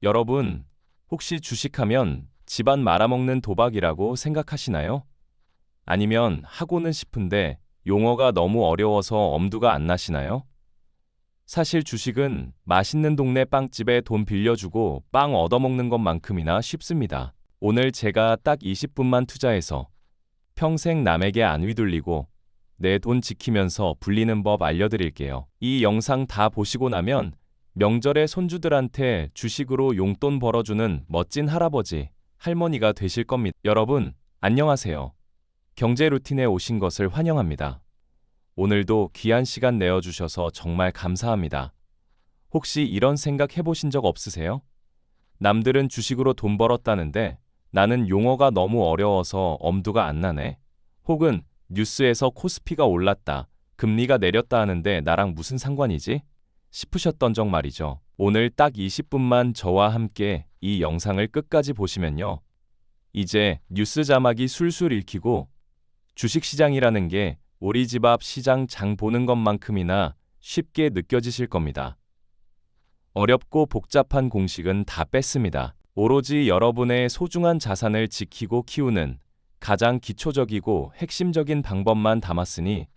여러분, 혹시 주식하면 집안 말아먹는 도박이라고 생각하시나요? 아니면 하고는 싶은데 용어가 너무 어려워서 엄두가 안 나시나요? 사실 주식은 맛있는 동네 빵집에 돈 빌려주고 빵 얻어먹는 것만큼이나 쉽습니다. 오늘 제가 딱 20분만 투자해서 평생 남에게 안 휘둘리고 내 돈 지키면서 불리는 법 알려드릴게요. 이 영상 다 보시고 나면 명절에 손주들한테 주식으로 용돈 벌어주는 멋진 할아버지, 할머니가 되실 겁니다. 여러분, 안녕하세요. 경제 루틴에 오신 것을 환영합니다. 오늘도 귀한 시간 내어주셔서 정말 감사합니다. 혹시 이런 생각 해보신 적 없으세요? 남들은 주식으로 돈 벌었다는데 나는 용어가 너무 어려워서 엄두가 안 나네. 혹은 뉴스에서 코스피가 올랐다, 금리가 내렸다 하는데 나랑 무슨 상관이지? 싶으셨던 적 말이죠. 오늘 딱 20분만 저와 함께 이 영상을 끝까지 보시면요. 이제 뉴스 자막이 술술 읽히고 주식시장이라는 게 우리 집 앞 시장 장 보는 것만큼이나 쉽게 느껴지실 겁니다. 어렵고 복잡한 공식은 다 뺐습니다. 오로지 여러분의 소중한 자산을 지키고 키우는 가장 기초적이고 핵심적인 방법만 담았으니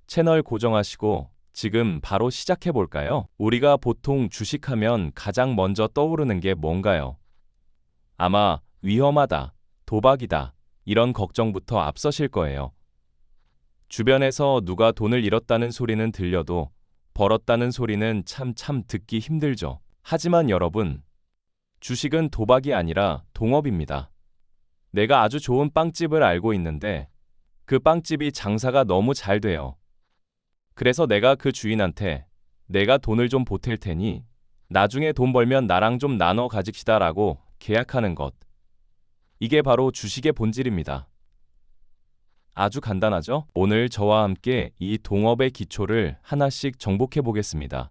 채널 고정하시고 지금 바로 시작해 볼까요? 우리가 보통 주식하면 가장 먼저 떠오르는 게 뭔가요? 아마 위험하다, 도박이다, 이런 걱정부터 앞서실 거예요. 주변에서 누가 돈을 잃었다는 소리는 들려도 벌었다는 소리는 참 듣기 힘들죠. 하지만 여러분, 주식은 도박이 아니라 동업입니다. 내가 아주 좋은 빵집을 알고 있는데 그 빵집이 장사가 너무 잘 돼요. 그래서 내가 그 주인한테 내가 돈을 좀 보탤 테니 나중에 돈 벌면 나랑 좀 나눠 가집시다라고 계약하는 것. 이게 바로 주식의 본질입니다. 아주 간단하죠? 오늘 저와 함께 이 동업의 기초를 하나씩 정복해 보겠습니다.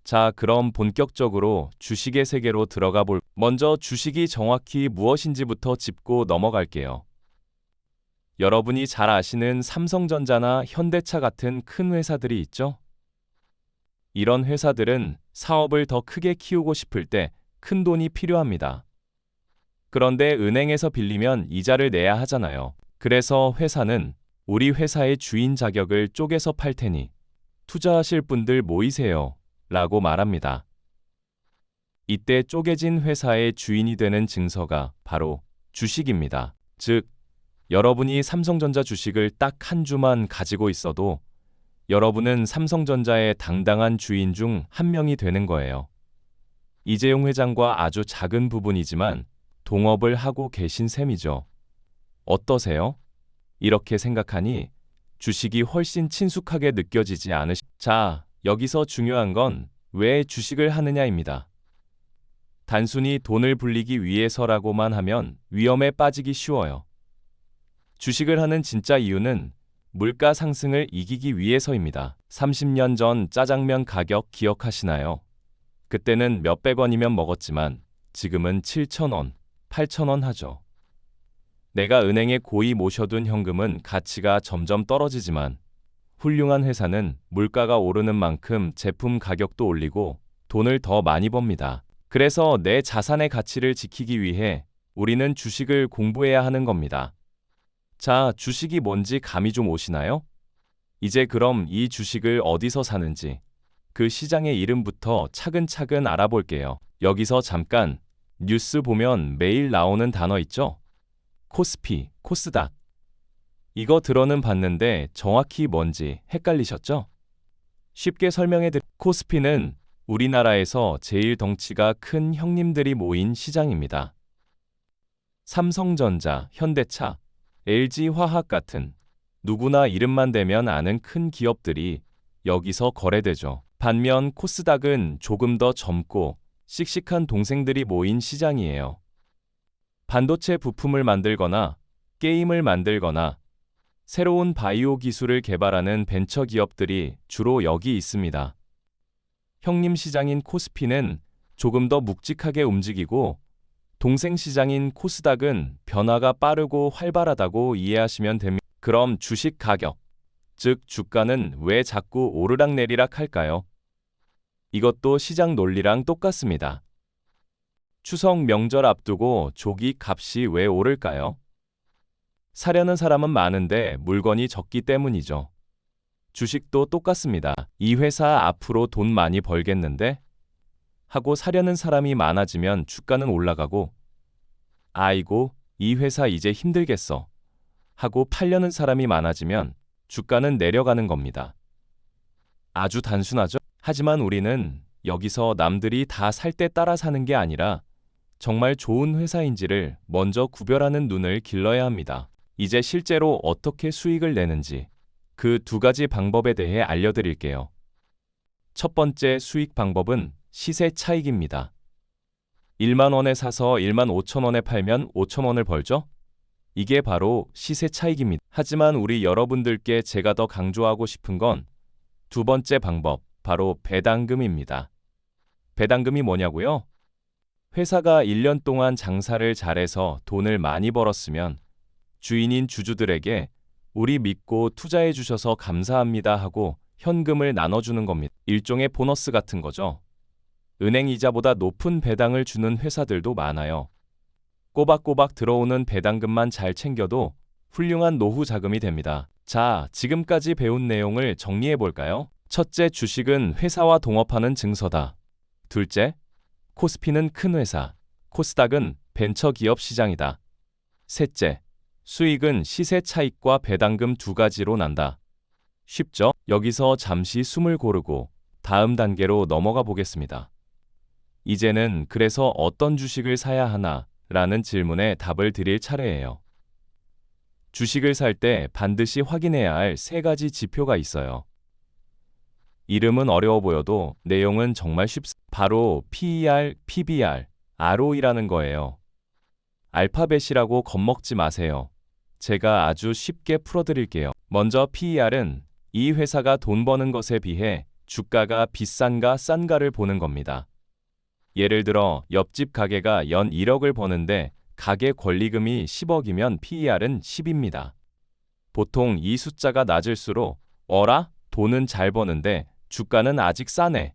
자, 그럼 본격적으로 주식의 세계로 들어가 먼저 주식이 정확히 무엇인지부터 짚고 넘어갈게요. 여러분이 잘 아시는 삼성전자나 현대차 같은 큰 회사들이 있죠? 이런 회사들은 사업을 더 크게 키우고 싶을 때 큰 돈이 필요합니다. 그런데 은행에서 빌리면 이자를 내야 하잖아요. 그래서 회사는 우리 회사의 주인 자격을 쪼개서 팔 테니 투자하실 분들 모이세요 라고 말합니다. 이때 쪼개진 회사의 주인이 되는 증서가 바로 주식입니다. 즉, 여러분이 삼성전자 주식을 딱 한 주만 가지고 있어도 여러분은 삼성전자의 당당한 주인 중 한 명이 되는 거예요. 이재용 회장과 아주 작은 부분이지만 동업을 하고 계신 셈이죠. 어떠세요? 이렇게 생각하니 주식이 훨씬 친숙하게 느껴지지 자, 여기서 중요한 건 왜 주식을 하느냐입니다. 단순히 돈을 불리기 위해서라고만 하면 위험에 빠지기 쉬워요. 주식을 하는 진짜 이유는 물가 상승을 이기기 위해서입니다. 30년 전 짜장면 가격 기억하시나요? 그때는 몇백 원이면 먹었지만 지금은 7,000원, 8,000원 하죠. 내가 은행에 고이 모셔둔 현금은 가치가 점점 떨어지지만 훌륭한 회사는 물가가 오르는 만큼 제품 가격도 올리고 돈을 더 많이 법니다. 그래서 내 자산의 가치를 지키기 위해 우리는 주식을 공부해야 하는 겁니다. 자, 주식이 뭔지 감이 좀 오시나요? 이제 그럼 이 주식을 어디서 사는지 그 시장의 이름부터 차근차근 알아볼게요. 여기서 잠깐 뉴스 보면 매일 나오는 단어 있죠? 코스피, 코스닥. 이거 들어는 봤는데 정확히 뭔지 헷갈리셨죠? 쉽게 코스피는 우리나라에서 제일 덩치가 큰 형님들이 모인 시장입니다. 삼성전자, 현대차, LG화학 같은 누구나 이름만 대면 아는 큰 기업들이 여기서 거래되죠. 반면 코스닥은 조금 더 젊고 씩씩한 동생들이 모인 시장이에요. 반도체 부품을 만들거나 게임을 만들거나 새로운 바이오 기술을 개발하는 벤처 기업들이 주로 여기 있습니다. 형님 시장인 코스피는 조금 더 묵직하게 움직이고 동생 시장인 코스닥은 변화가 빠르고 활발하다고 이해하시면 됩니다. 그럼 주식 가격, 즉 주가는 왜 자꾸 오르락내리락 할까요? 이것도 시장 논리랑 똑같습니다. 추석 명절 앞두고 조기 값이 왜 오를까요? 사려는 사람은 많은데 물건이 적기 때문이죠. 주식도 똑같습니다. 이 회사 앞으로 돈 많이 벌겠는데? 하고 사려는 사람이 많아지면 주가는 올라가고, 아이고, 이 회사 이제 힘들겠어. 하고 팔려는 사람이 많아지면 주가는 내려가는 겁니다. 아주 단순하죠? 하지만 우리는 여기서 남들이 다 살 때 따라 사는 게 아니라 정말 좋은 회사인지를 먼저 구별하는 눈을 길러야 합니다. 이제 실제로 어떻게 수익을 내는지 그 두 가지 방법에 대해 알려드릴게요. 첫 번째 수익 방법은 시세 차익입니다. 1만 원에 사서 1만 5천 원에 팔면 5천 원을 벌죠? 이게 바로 시세 차익입니다. 하지만 우리 여러분들께 제가 더 강조하고 싶은 건 두 번째 방법, 바로 배당금입니다. 배당금이 뭐냐고요? 회사가 1년 동안 장사를 잘해서 돈을 많이 벌었으면 주인인 주주들에게 우리 믿고 투자해 주셔서 감사합니다 하고 현금을 나눠주는 겁니다. 일종의 보너스 같은 거죠. 은행 이자보다 높은 배당을 주는 회사들도 많아요. 꼬박꼬박 들어오는 배당금만 잘 챙겨도 훌륭한 노후 자금이 됩니다. 자, 지금까지 배운 내용을 정리해 볼까요? 첫째, 주식은 회사와 동업하는 증서다. 둘째, 코스피는 큰 회사, 코스닥은 벤처기업 시장이다. 셋째, 수익은 시세 차익과 배당금 두 가지로 난다. 쉽죠? 여기서 잠시 숨을 고르고 다음 단계로 넘어가 보겠습니다. 이제는 그래서 어떤 주식을 사야 하나? 라는 질문에 답을 드릴 차례예요. 주식을 살 때 반드시 확인해야 할 세 가지 지표가 있어요. 이름은 어려워 보여도 내용은 정말 쉽습니다. 바로 PER, PBR, ROE라는 거예요. 알파벳이라고 겁먹지 마세요. 제가 아주 쉽게 풀어드릴게요. 먼저 PER은 이 회사가 돈 버는 것에 비해 주가가 비싼가 싼가를 보는 겁니다. 예를 들어 옆집 가게가 연 1억을 버는데 가게 권리금이 10억이면 PER은 10입니다. 보통 이 숫자가 낮을수록 어라? 돈은 잘 버는데 주가는 아직 싸네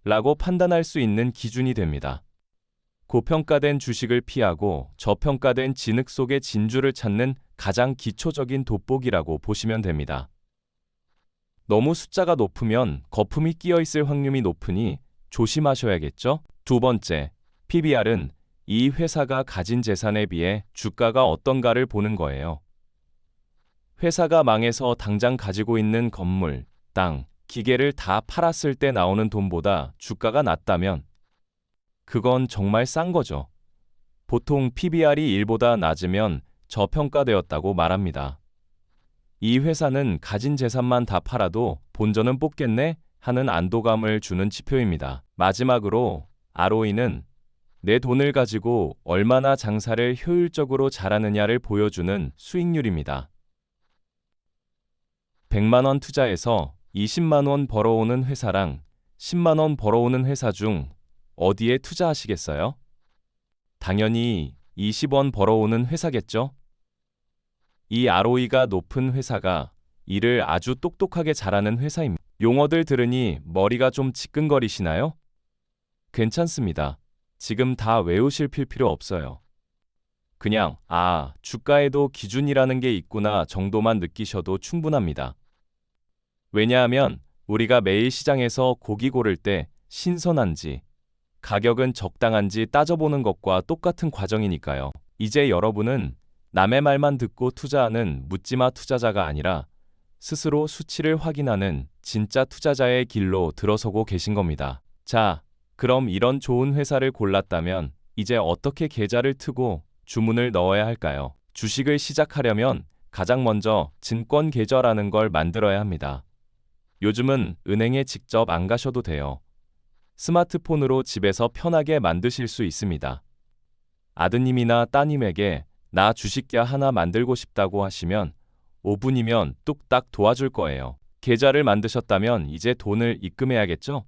라고 판단할 수 있는 기준이 됩니다. 고평가된 주식을 피하고 저평가된 진흙 속의 진주를 찾는 가장 기초적인 돋보기라고 보시면 됩니다. 너무 숫자가 높으면 거품이 끼어 있을 확률이 높으니 조심하셔야겠죠? 두 번째, PBR은 이 회사가 가진 재산에 비해 주가가 어떤가를 보는 거예요. 회사가 망해서 당장 가지고 있는 건물, 땅, 기계를 다 팔았을 때 나오는 돈보다 주가가 낮다면 그건 정말 싼 거죠. 보통 PBR이 1보다 낮으면 저평가되었다고 말합니다. 이 회사는 가진 재산만 다 팔아도 본전은 뽑겠네 하는 안도감을 주는 지표입니다. 마지막으로 ROE는 내 돈을 가지고 얼마나 장사를 효율적으로 잘하느냐를 보여주는 수익률입니다. 100만 원 투자해서 20만 원 벌어오는 회사랑 10만 원 벌어오는 회사 중 어디에 투자하시겠어요? 당연히 20원 벌어오는 회사겠죠? 이 ROE가 높은 회사가 일을 아주 똑똑하게 잘하는 회사입니다. 용어들 들으니 머리가 좀 지끈거리시나요? 괜찮습니다. 지금 다 외우실 필요 없어요. 그냥 주가에도 기준이라는 게 있구나 정도만 느끼셔도 충분합니다. 왜냐하면 우리가 매일 시장에서 고기 고를 때 신선한지, 가격은 적당한지 따져보는 것과 똑같은 과정이니까요. 이제 여러분은 남의 말만 듣고 투자하는 묻지마 투자자가 아니라 스스로 수치를 확인하는 진짜 투자자의 길로 들어서고 계신 겁니다. 자, 그럼 이런 좋은 회사를 골랐다면 이제 어떻게 계좌를 트고 주문을 넣어야 할까요? 주식을 시작하려면 가장 먼저 증권 계좌라는 걸 만들어야 합니다. 요즘은 은행에 직접 안 가셔도 돼요. 스마트폰으로 집에서 편하게 만드실 수 있습니다. 아드님이나 따님에게 나 주식계 하나 만들고 싶다고 하시면 5분이면 뚝딱 도와줄 거예요. 계좌를 만드셨다면 이제 돈을 입금해야겠죠?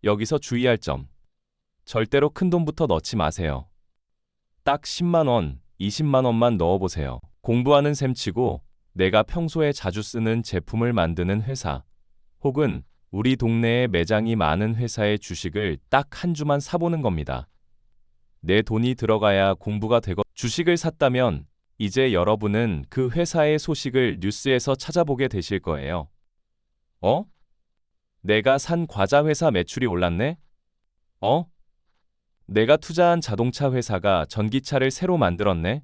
여기서 주의할 점. 절대로 큰 돈부터 넣지 마세요. 딱 10만 원, 20만 원만 넣어보세요. 공부하는 셈 치고 내가 평소에 자주 쓰는 제품을 만드는 회사, 혹은 우리 동네에 매장이 많은 회사의 주식을 딱 한 주만 사보는 겁니다. 내 돈이 들어가야 공부가 되고 주식을 샀다면 이제 여러분은 그 회사의 소식을 뉴스에서 찾아보게 되실 거예요. 어? 내가 산 과자 회사 매출이 올랐네? 어? 내가 투자한 자동차 회사가 전기차를 새로 만들었네?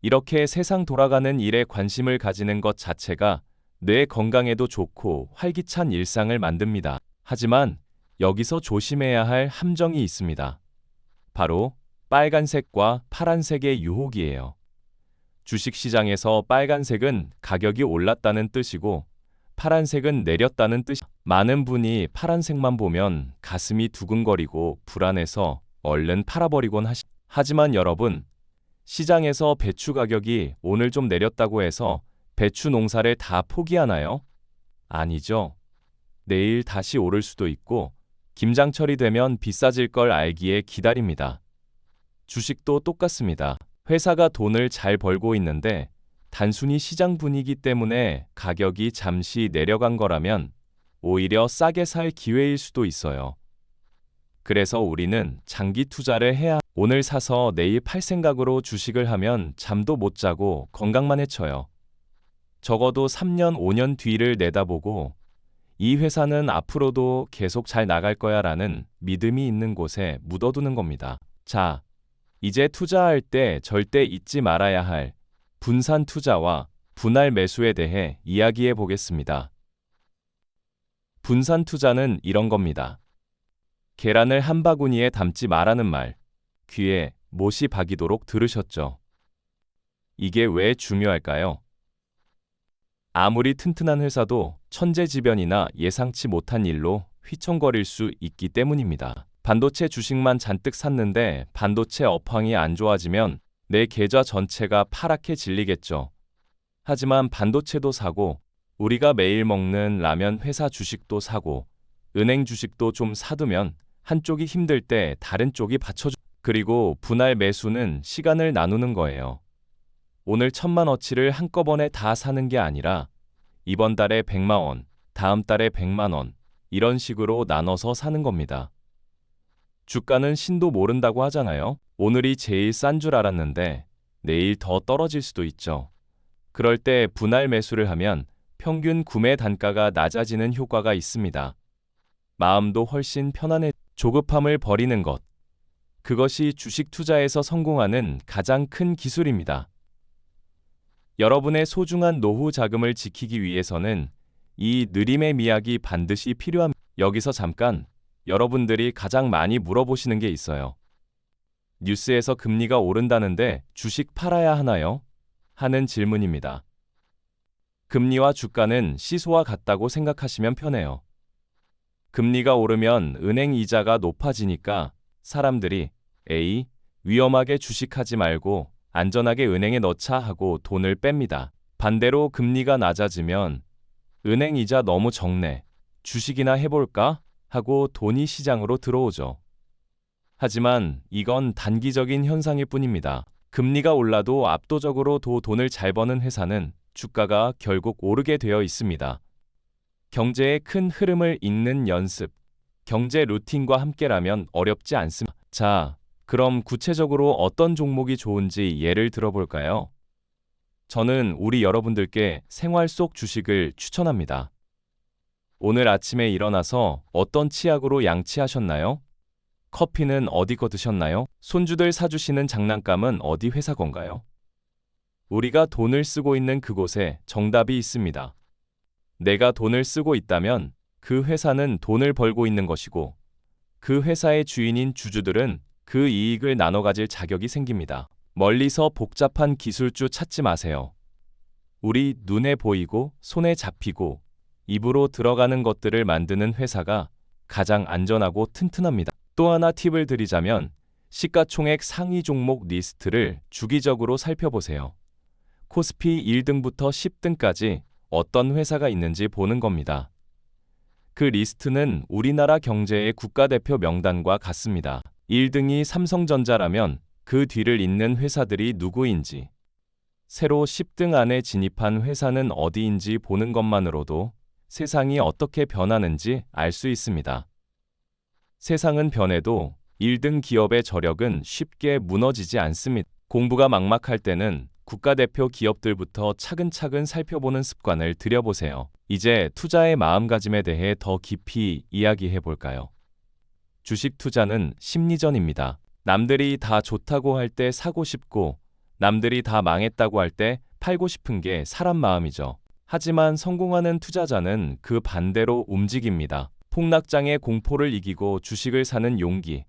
이렇게 세상 돌아가는 일에 관심을 가지는 것 자체가 뇌 건강에도 좋고 활기찬 일상을 만듭니다. 하지만 여기서 조심해야 할 함정이 있습니다. 바로 빨간색과 파란색의 유혹이에요. 주식시장에서 빨간색은 가격이 올랐다는 뜻이고 파란색은 내렸다는 뜻이 많은 분이 파란색만 보면 가슴이 두근거리고 불안해서 얼른 팔아버리곤 하지만 여러분, 시장에서 배추 가격이 오늘 좀 내렸다고 해서 배추 농사를 다 포기하나요? 아니죠. 내일 다시 오를 수도 있고 김장철이 되면 비싸질 걸 알기에 기다립니다. 주식도 똑같습니다. 회사가 돈을 잘 벌고 있는데 단순히 시장 분위기 때문에 가격이 잠시 내려간 거라면 오히려 싸게 살 기회일 수도 있어요. 그래서 우리는 장기 투자를 해야 오늘 사서 내일 팔 생각으로 주식을 하면 잠도 못 자고 건강만 해쳐요. 적어도 3년, 5년 뒤를 내다보고 이 회사는 앞으로도 계속 잘 나갈 거야 라는 믿음이 있는 곳에 묻어두는 겁니다. 자, 이제 투자할 때 절대 잊지 말아야 할 분산 투자와 분할 매수에 대해 이야기해 보겠습니다. 분산 투자는 이런 겁니다. 계란을 한 바구니에 담지 말라는 말, 귀에 못이 박이도록 들으셨죠? 이게 왜 중요할까요? 아무리 튼튼한 회사도 천재지변이나 예상치 못한 일로 휘청거릴 수 있기 때문입니다. 반도체 주식만 잔뜩 샀는데 반도체 업황이 안 좋아지면 내 계좌 전체가 파랗게 질리겠죠. 하지만 반도체도 사고 우리가 매일 먹는 라면 회사 주식도 사고 은행 주식도 좀 사두면 한쪽이 힘들 때 다른 쪽이 받쳐줘. 그리고 분할 매수는 시간을 나누는 거예요. 오늘 1,000만어치를 한꺼번에 다 사는 게 아니라 이번 달에 100만 원, 다음 달에 100만 원 이런 식으로 나눠서 사는 겁니다. 주가는 신도 모른다고 하잖아요. 오늘이 제일 싼 줄 알았는데 내일 더 떨어질 수도 있죠. 그럴 때 분할 매수를 하면 평균 구매 단가가 낮아지는 효과가 있습니다. 마음도 훨씬 편안해. 조급함을 버리는 것. 그것이 주식 투자에서 성공하는 가장 큰 기술입니다. 여러분의 소중한 노후 자금을 지키기 위해서는 이 느림의 미학이 반드시 필요합니다. 여기서 잠깐 여러분들이 가장 많이 물어보시는 게 있어요. 뉴스에서 금리가 오른다는데 주식 팔아야 하나요? 하는 질문입니다. 금리와 주가는 시소와 같다고 생각하시면 편해요. 금리가 오르면 은행 이자가 높아지니까 사람들이 에이, 위험하게 주식하지 말고 안전하게 은행에 넣자 하고 돈을 뺍니다. 반대로 금리가 낮아지면 은행 이자 너무 적네. 주식이나 해볼까? 하고 돈이 시장으로 들어오죠. 하지만 이건 단기적인 현상일 뿐입니다. 금리가 올라도 압도적으로 돈을 잘 버는 회사는 주가가 결국 오르게 되어 있습니다. 경제의 큰 흐름을 읽는 연습, 경제 루틴과 함께라면 어렵지 않습니다. 자, 그럼 구체적으로 어떤 종목이 좋은지 예를 들어볼까요? 저는 우리 여러분들께 생활 속 주식을 추천합니다. 오늘 아침에 일어나서 어떤 치약으로 양치하셨나요? 커피는 어디 거 드셨나요? 손주들 사주시는 장난감은 어디 회사 건가요? 우리가 돈을 쓰고 있는 그곳에 정답이 있습니다. 내가 돈을 쓰고 있다면 그 회사는 돈을 벌고 있는 것이고 그 회사의 주인인 주주들은 그 이익을 나눠 가질 자격이 생깁니다. 멀리서 복잡한 기술주 찾지 마세요. 우리 눈에 보이고 손에 잡히고 입으로 들어가는 것들을 만드는 회사가 가장 안전하고 튼튼합니다. 또 하나 팁을 드리자면 시가총액 상위 종목 리스트를 주기적으로 살펴보세요. 코스피 1등부터 10등까지 어떤 회사가 있는지 보는 겁니다. 그 리스트는 우리나라 경제의 국가대표 명단과 같습니다. 1등이 삼성전자라면 그 뒤를 잇는 회사들이 누구인지, 새로 10등 안에 진입한 회사는 어디인지 보는 것만으로도 세상이 어떻게 변하는지 알 수 있습니다. 세상은 변해도 1등 기업의 저력은 쉽게 무너지지 않습니다. 공부가 막막할 때는 국가대표 기업들부터 차근차근 살펴보는 습관을 들여보세요. 이제 투자의 마음가짐에 대해 더 깊이 이야기해 볼까요? 주식 투자는 심리전입니다. 남들이 다 좋다고 할 때 사고 싶고, 남들이 다 망했다고 할 때 팔고 싶은 게 사람 마음이죠. 하지만 성공하는 투자자는 그 반대로 움직입니다. 폭락장의 공포를 이기고 주식을 사는 용기,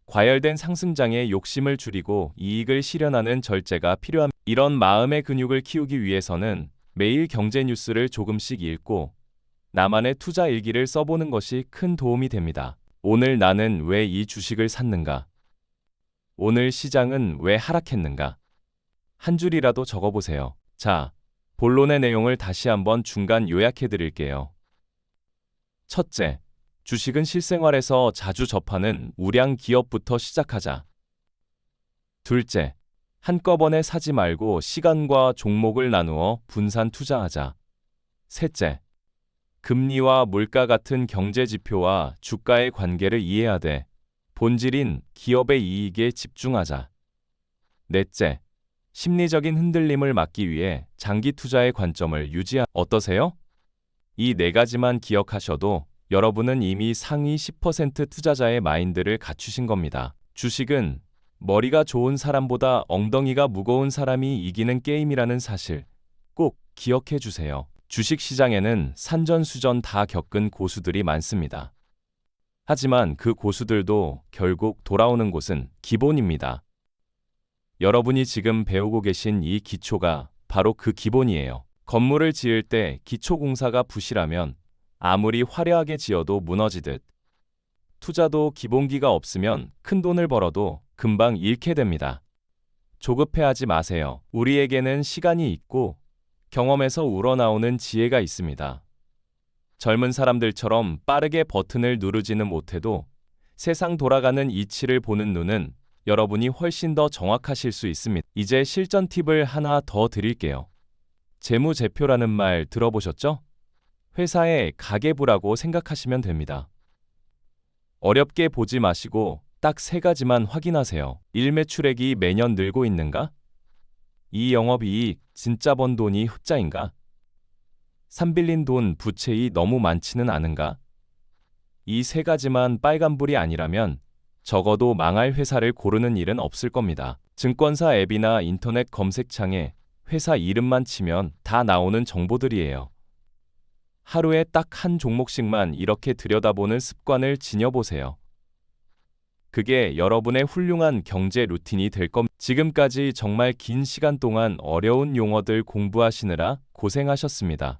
과열된 상승장의 욕심을 줄이고 이익을 실현하는 절제가 필요합니다. 이런 마음의 근육을 키우기 위해서는 매일 경제 뉴스를 조금씩 읽고 나만의 투자 일기를 써보는 것이 큰 도움이 됩니다. 오늘 나는 왜 이 주식을 샀는가? 오늘 시장은 왜 하락했는가? 한 줄이라도 적어보세요. 자, 본론의 내용을 다시 한번 중간 요약해 드릴게요. 첫째, 주식은 실생활에서 자주 접하는 우량 기업부터 시작하자. 둘째, 한꺼번에 사지 말고 시간과 종목을 나누어 분산 투자하자. 셋째, 금리와 물가 같은 경제 지표와 주가의 관계를 이해하되 본질인 기업의 이익에 집중하자. 넷째, 심리적인 흔들림을 막기 위해 장기 투자의 관점을 어떠세요? 이 네 가지만 기억하셔도 여러분은 이미 상위 10% 투자자의 마인드를 갖추신 겁니다. 주식은 머리가 좋은 사람보다 엉덩이가 무거운 사람이 이기는 게임이라는 사실 꼭 기억해 주세요. 주식 시장에는 산전수전 다 겪은 고수들이 많습니다. 하지만 그 고수들도 결국 돌아오는 곳은 기본입니다. 여러분이 지금 배우고 계신 이 기초가 바로 그 기본이에요. 건물을 지을 때 기초공사가 부실하면 아무리 화려하게 지어도 무너지듯 투자도 기본기가 없으면 큰 돈을 벌어도 금방 잃게 됩니다. 조급해하지 마세요. 우리에게는 시간이 있고 경험에서 우러나오는 지혜가 있습니다. 젊은 사람들처럼 빠르게 버튼을 누르지는 못해도 세상 돌아가는 이치를 보는 눈은 여러분이 훨씬 더 정확하실 수 있습니다. 이제 실전 팁을 하나 더 드릴게요. 재무제표라는 말 들어보셨죠? 회사의 가계부라고 생각하시면 됩니다. 어렵게 보지 마시고 딱 세 가지만 확인하세요. 1. 매출액이 매년 늘고 있는가? 2. 영업이익, 진짜 번 돈이 흑자인가? 3. 빌린 돈, 부채이 너무 많지는 않은가? 이 세 가지만 빨간불이 아니라면 적어도 망할 회사를 고르는 일은 없을 겁니다. 증권사 앱이나 인터넷 검색창에 회사 이름만 치면 다 나오는 정보들이에요. 하루에 딱 한 종목씩만 이렇게 들여다보는 습관을 지녀보세요. 그게 여러분의 훌륭한 경제 루틴이 될 겁니다. 지금까지 정말 긴 시간 동안 어려운 용어들 공부하시느라 고생하셨습니다.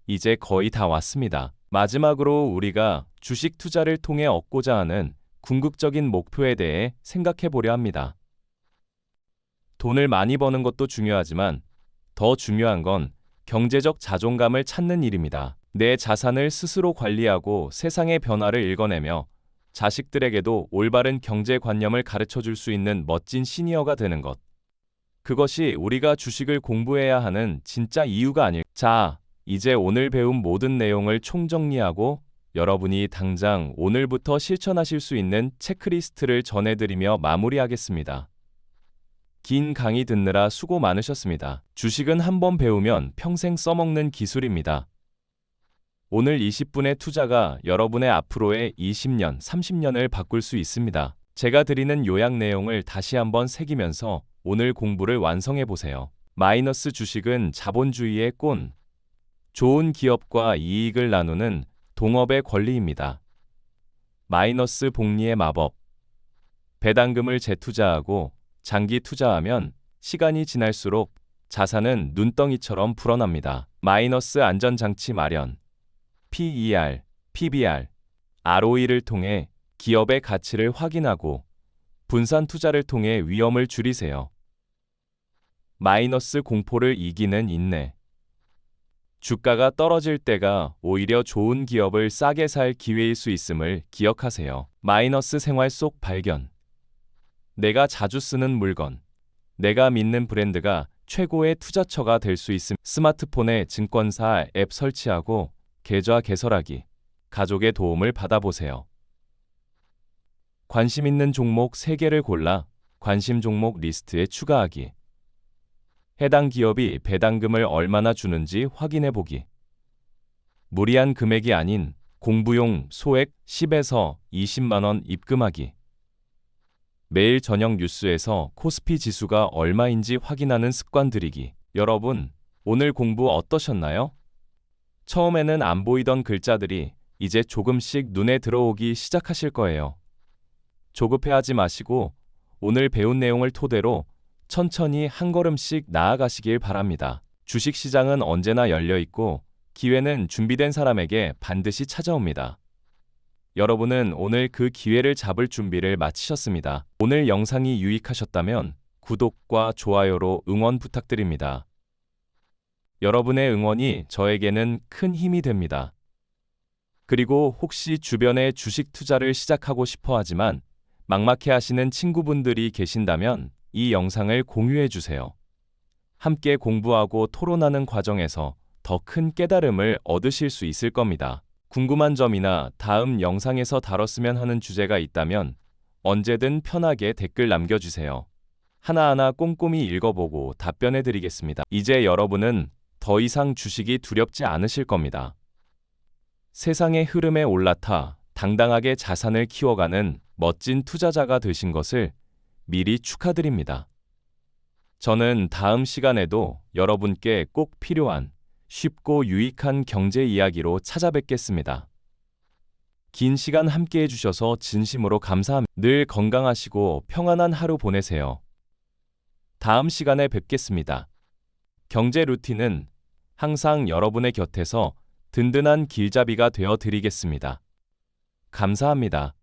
이제 거의 다 왔습니다. 마지막으로 우리가 주식 투자를 통해 얻고자 하는 궁극적인 목표에 대해 생각해 보려 합니다. 돈을 많이 버는 것도 중요하지만 더 중요한 건 경제적 자존감을 찾는 일입니다. 내 자산을 스스로 관리하고 세상의 변화를 읽어내며 자식들에게도 올바른 경제관념을 가르쳐 줄 수 있는 멋진 시니어가 되는 것. 그것이 우리가 주식을 공부해야 하는 진짜 이유가 아닐까. 자, 이제 오늘 배운 모든 내용을 총정리하고 여러분이 당장 오늘부터 실천하실 수 있는 체크리스트를 전해드리며 마무리하겠습니다. 긴 강의 듣느라 수고 많으셨습니다. 주식은 한번 배우면 평생 써먹는 기술입니다. 오늘 20분의 투자가 여러분의 앞으로의 20년, 30년을 바꿀 수 있습니다. 제가 드리는 요약 내용을 다시 한번 새기면서 오늘 공부를 완성해 보세요. 마이너스 주식은 자본주의의 꼰, 좋은 기업과 이익을 나누는 동업의 권리입니다. 마이너스 복리의 마법, 배당금을 재투자하고 장기 투자하면 시간이 지날수록 자산은 눈덩이처럼 불어납니다. 마이너스 안전장치 마련, PER, PBR, ROE를 통해 기업의 가치를 확인하고 분산 투자를 통해 위험을 줄이세요. 마이너스 공포를 이기는 인내. 주가가 떨어질 때가 오히려 좋은 기업을 싸게 살 기회일 수 있음을 기억하세요. 마이너스 생활 속 발견. 내가 자주 쓰는 물건, 내가 믿는 브랜드가 최고의 투자처가 될 수 있음. 스마트폰에 증권사 앱 설치하고 계좌 개설하기, 가족의 도움을 받아보세요. 관심 있는 종목 3개를 골라 관심 종목 리스트에 추가하기. 해당 기업이 배당금을 얼마나 주는지 확인해 보기. 무리한 금액이 아닌 공부용 소액 10에서 20만 원 입금하기. 매일 저녁 뉴스에서 코스피 지수가 얼마인지 확인하는 습관 들이기. 여러분, 오늘 공부 어떠셨나요? 처음에는 안 보이던 글자들이 이제 조금씩 눈에 들어오기 시작하실 거예요. 조급해하지 마시고 오늘 배운 내용을 토대로 천천히 한 걸음씩 나아가시길 바랍니다. 주식시장은 언제나 열려 있고 기회는 준비된 사람에게 반드시 찾아옵니다. 여러분은 오늘 그 기회를 잡을 준비를 마치셨습니다. 오늘 영상이 유익하셨다면 구독과 좋아요로 응원 부탁드립니다. 여러분의 응원이 저에게는 큰 힘이 됩니다. 그리고 혹시 주변에 주식 투자를 시작하고 싶어 하지만 막막해 하시는 친구분들이 계신다면 이 영상을 공유해 주세요. 함께 공부하고 토론하는 과정에서 더 큰 깨달음을 얻으실 수 있을 겁니다. 궁금한 점이나 다음 영상에서 다뤘으면 하는 주제가 있다면 언제든 편하게 댓글 남겨주세요. 하나하나 꼼꼼히 읽어보고 답변해 드리겠습니다. 이제 여러분은 더 이상 주식이 두렵지 않으실 겁니다. 세상의 흐름에 올라타 당당하게 자산을 키워가는 멋진 투자자가 되신 것을 미리 축하드립니다. 저는 다음 시간에도 여러분께 꼭 필요한 쉽고 유익한 경제 이야기로 찾아뵙겠습니다. 긴 시간 함께 해주셔서 진심으로 감사합니다. 늘 건강하시고 평안한 하루 보내세요. 다음 시간에 뵙겠습니다. 경제 루틴은 항상 여러분의 곁에서 든든한 길잡이가 되어 드리겠습니다. 감사합니다.